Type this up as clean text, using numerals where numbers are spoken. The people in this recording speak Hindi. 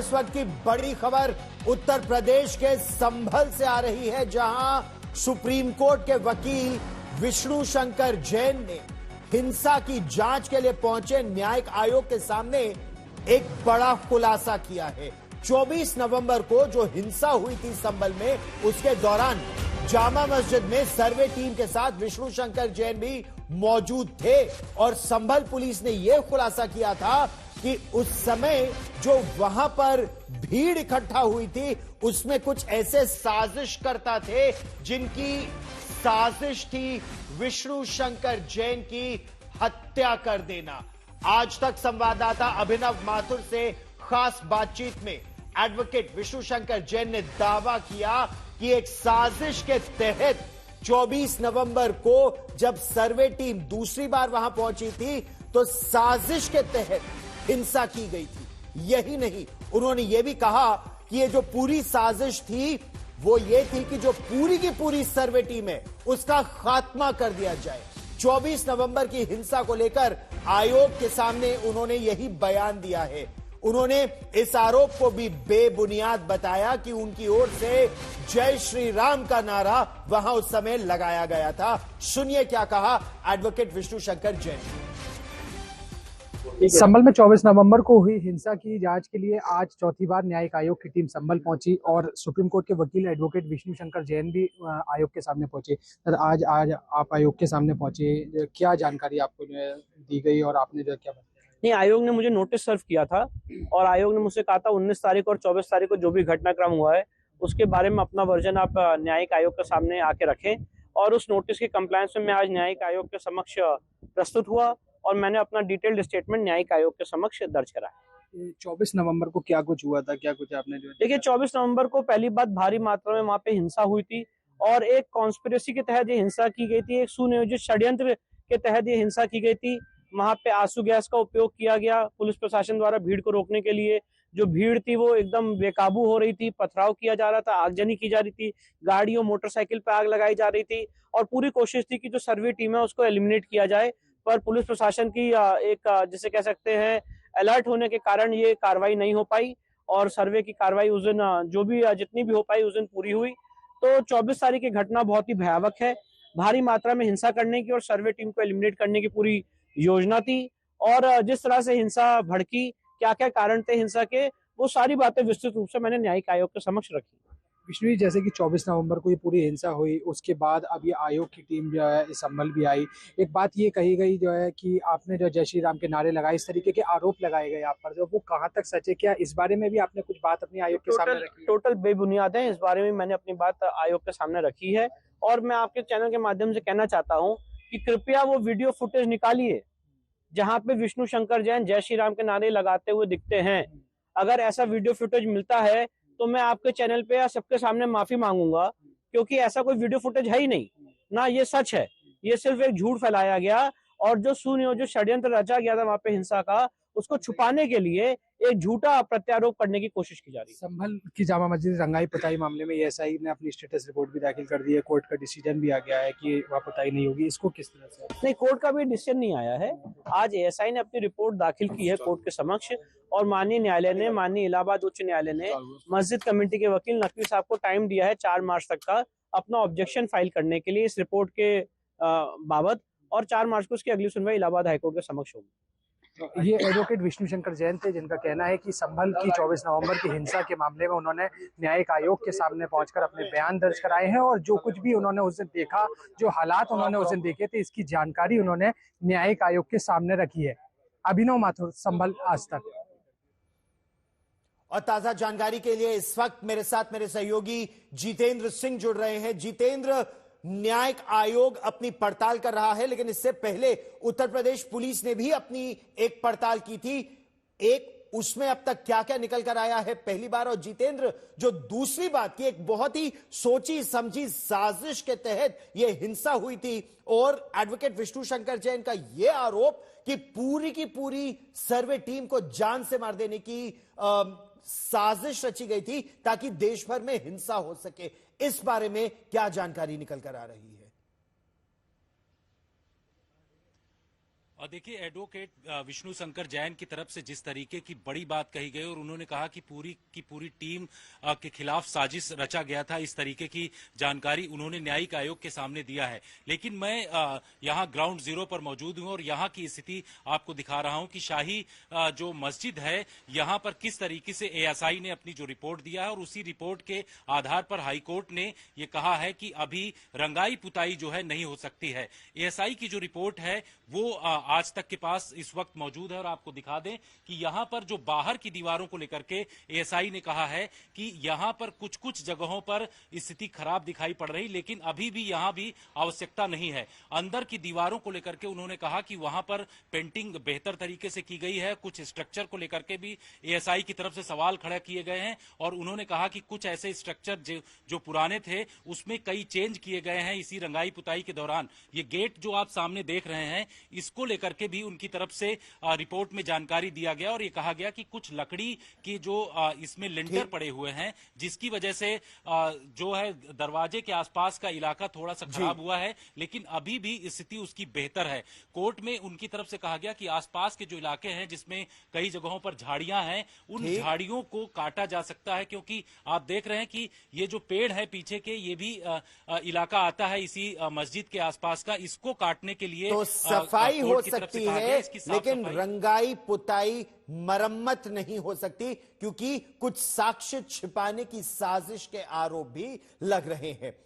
इस वक्त की बड़ी खबर उत्तर प्रदेश के संभल से आ रही है, जहां सुप्रीम कोर्ट के वकील विष्णु शंकर जैन ने हिंसा की जांच के लिए पहुंचे न्यायिक आयोग के सामने एक बड़ा खुलासा किया है। 24 नवंबर को जो हिंसा हुई थी संभल में, उसके दौरान जामा मस्जिद में सर्वे टीम के साथ विष्णु शंकर जैन भी मौजूद थे और संभल पुलिस ने यह खुलासा किया था कि उस समय जो वहां पर भीड़ इकट्ठा हुई थी उसमें कुछ ऐसे साजिशकर्ता थे जिनकी साजिश थी विष्णु शंकर जैन की हत्या कर देना। आज तक संवाददाता अभिनव माथुर से खास बातचीत में एडवोकेट विष्णु शंकर जैन ने दावा किया कि एक साजिश के तहत 24 नवंबर को जब सर्वे टीम दूसरी बार वहां पहुंची थी तो साजिश के तहत हिंसा की गई थी। यही नहीं, उन्होंने यह भी कहा कि ये जो पूरी साजिश थी वो ये थी कि जो पूरी की पूरी सर्वे टीम है उसका खात्मा कर दिया जाए। 24 नवंबर की हिंसा को लेकर आयोग के सामने उन्होंने यही बयान दिया है। उन्होंने इस आरोप को भी बेबुनियाद बताया कि उनकी ओर से जय श्री राम का नारा वहां उस समय लगाया गया था। सुनिए क्या कहा एडवोकेट विष्णु शंकर जैन। संभल में 24 नवंबर को हुई हिंसा की जांच के लिए आज चौथी बार न्यायिक आयोग की टीम संभल पहुंची और सुप्रीम कोर्ट के वकील एडवोकेट विष्णु शंकर जैन भी आयोग के सामने पहुंचे। सर, आज आप आयोग के सामने पहुंचे, क्या जानकारी आपको दी गई और आपने जो क्या बताया? नहीं, आयोग ने मुझे नोटिस सर्व किया था और आयोग ने मुझसे कहा था 19 तारीख और 24 तारीख को जो भी घटनाक्रम हुआ है उसके बारे में अपना वर्जन आप न्यायिक आयोग के सामने आके रखें। और उस नोटिस के कंप्लायंस में मैं आज न्यायिक आयोग के समक्ष प्रस्तुत हुआ और मैंने अपना डिटेल्ड स्टेटमेंट न्यायिक आयोग के समक्ष दर्ज कराया। 24 नवंबर को क्या कुछ हुआ था, क्या कुछ आपने जो देखिए, 24 नवंबर को पहली बात भारी मात्रा में वहां पे हिंसा हुई थी और एक कॉन्स्पिरेसी के तहत ये हिंसा की गई थी, एक सुनियोजित षड्यंत्र के तहत ये हिंसा की गई थी। वहां पे आंसू गैस का उपयोग किया गया पुलिस प्रशासन द्वारा भीड़ को रोकने के लिए। जो भीड़ थी वो एकदम बेकाबू हो रही थी, पथराव किया जा रहा था, आगजनी की जा रही थी, गाड़ियों मोटरसाइकिल पे आग लगाई जा रही थी और पूरी कोशिश थी कि जो सर्वे टीम है उसको एलिमिनेट किया जाए। पर पुलिस प्रशासन की एक जिसे कह सकते हैं अलर्ट होने के कारण ये कार्रवाई नहीं हो पाई और सर्वे की कार्रवाई उस दिन जो भी जितनी भी हो पाई उस दिन पूरी हुई। तो 24 तारीख की घटना बहुत ही भयावह है। भारी मात्रा में हिंसा करने की और सर्वे टीम को एलिमिनेट करने की पूरी योजना थी और जिस तरह से हिंसा भड़की, क्या क्या कारण थे हिंसा के, वो सारी बातें विस्तृत रूप से मैंने न्यायिक आयोग के समक्ष रखी। विष्णु जी, जैसे कि 24 नवंबर को ये पूरी हिंसा हुई, उसके बाद अब ये आयोग की टीम जो है संभल भी आई। एक बात ये कही गई जो है कि आपने जो जय श्री राम के नारे लगाए, इस तरीके के आरोप लगाए गए आप पर, जो वो कहाँ तक सच है? क्या इस बारे में भी आपने कुछ बात अपने आयोग के सामने रखी? टोटल बेबुनियाद है। इस बारे में मैंने अपनी बात आयोग के सामने रखी है और मैं आपके चैनल के माध्यम से कहना चाहता हूँ कि कृपया वो वीडियो फुटेज निकालिए जहाँ पे विष्णु शंकर जैन जय श्री राम के नारे लगाते हुए दिखते हैं। अगर ऐसा वीडियो फुटेज मिलता है तो मैं आपके चैनल पे या सबके सामने माफी मांगूंगा, क्योंकि ऐसा कोई वीडियो फुटेज है ही नहीं, ना ये सच है। ये सिर्फ एक झूठ फैलाया गया और जो सुनियोजित षड्यंत्र रचा गया था वहां पे हिंसा का, उसको छुपाने के लिए एक झूठा प्रत्यारोप करने की कोशिश की जा रही है। संभल की जामा मस्जिद रंगाई पुताई मामले में एएसआई ने अपनी स्टेटस रिपोर्ट भी दाखिल कर दी है। कोर्ट का डिसीजन भी आ गया है कि वह पुताई नहीं होगी, इसको किस तरह से? नहीं, कोर्ट का भी डिसीजन नहीं आया है। आज एएसआई ने अपनी रिपोर्ट दाखिल की है कोर्ट के समक्ष और माननीय न्यायालय ने, माननीय इलाहाबाद उच्च न्यायालय ने मस्जिद कमेटी के वकील नकवी साहब को टाइम दिया है 4 मार्च तक का अपना ऑब्जेक्शन फाइल करने के लिए इस रिपोर्ट के बाबत, और 4 मार्च को उसकी अगली सुनवाई इलाहाबाद हाईकोर्ट के समक्ष होगी। ये एडवोकेट विष्णु शंकर जैन थे, जिनका कहना है कि संभल की 24 नवंबर की हिंसा के मामले में उन्होंने न्यायिक आयोग के सामने पहुंचकर अपने बयान दर्ज कराए हैं और जो कुछ भी उन्होंने उस दिन देखा, जो हालात उन्होंने उस दिन देखे थे, इसकी जानकारी उन्होंने न्यायिक आयोग के सामने रखी है। अभिनव माथुर, संभल, आज तक। और ताजा जानकारी के लिए इस वक्त मेरे साथ मेरे सहयोगी जितेंद्र सिंह जुड़ रहे हैं। जितेंद्र, न्यायिक आयोग अपनी पड़ताल कर रहा है, लेकिन इससे पहले उत्तर प्रदेश पुलिस ने भी अपनी एक पड़ताल की थी। उसमें अब तक क्या क्या निकल कर आया है पहली बार? और जितेंद्र, जो दूसरी बात की, एक बहुत ही सोची समझी साजिश के तहत यह हिंसा हुई थी और एडवोकेट विष्णु शंकर जैन का यह आरोप कि पूरी की पूरी सर्वे टीम को जान से मार देने की साजिश रची गई थी ताकि देश भर में हिंसा हो सके। इस बारे में क्या जानकारी निकल कर आ रही है? और देखिए एडवोकेट विष्णु शंकर जैन की तरफ से जिस तरीके की बड़ी बात कही गई और उन्होंने कहा कि पूरी टीम के खिलाफ साजिश रचा गया था, इस तरीके की जानकारी उन्होंने न्यायिक आयोग के सामने दिया है। लेकिन मैं यहां ग्राउंड जीरो पर मौजूद हूं और यहां की स्थिति आपको दिखा रहा हूं कि शाही जो मस्जिद है यहां पर किस तरीके से एएसआई ने अपनी जो रिपोर्ट दिया है और उसी रिपोर्ट के आधार पर हाईकोर्ट ने ये कहा है कि अभी रंगाई पुताई जो है नहीं हो सकती है। एएसआई की जो रिपोर्ट है वो आज तक के पास इस वक्त मौजूद है और आपको दिखा दें कि यहां पर जो बाहर की दीवारों को लेकर के एएसआई ने कहा है कि यहां पर कुछ जगहों पर स्थिति खराब दिखाई पड़ रही, लेकिन अभी भी यहां भी आवश्यकता नहीं है। अंदर की दीवारों को लेकर के उन्होंने कहा कि वहां पर पेंटिंग बेहतर तरीके से की गई है। कुछ स्ट्रक्चर को लेकर के भी एएसआई की तरफ से सवाल खड़ा किए गए हैं और उन्होंने कहा कि कुछ ऐसे स्ट्रक्चर जो पुराने थे उसमें कई चेंज किए गए हैं इसी रंगाई पुताई के दौरान। ये गेट जो आप सामने देख रहे हैं इसको लेकर के भी उनकी तरफ से रिपोर्ट में जानकारी दिया गया और ये कहा गया कि कुछ लकड़ी की जो इसमें लिंटर पड़े हुए हैं जिसकी वजह से जो है दरवाजे के आसपास का इलाका थोड़ा सा खराब हुआ है, लेकिन अभी भी स्थिति उसकी बेहतर है। कोर्ट में उनकी तरफ से कहा गया कि आसपास के जो इलाके हैं जिसमें कई जगहों पर झाड़ियां हैं उन झाड़ियों को काटा जा सकता है, क्योंकि आप देख रहे हैं कि ये जो पेड़ है पीछे के ये भी इलाका आता है इसी मस्जिद के आसपास का, इसको काटने के लिए तो सफाई हो सकती है लेकिन रंगाई पुताई मरम्मत नहीं हो सकती, क्योंकि कुछ साक्ष्य छिपाने की साजिश के आरोप भी लग रहे हैं।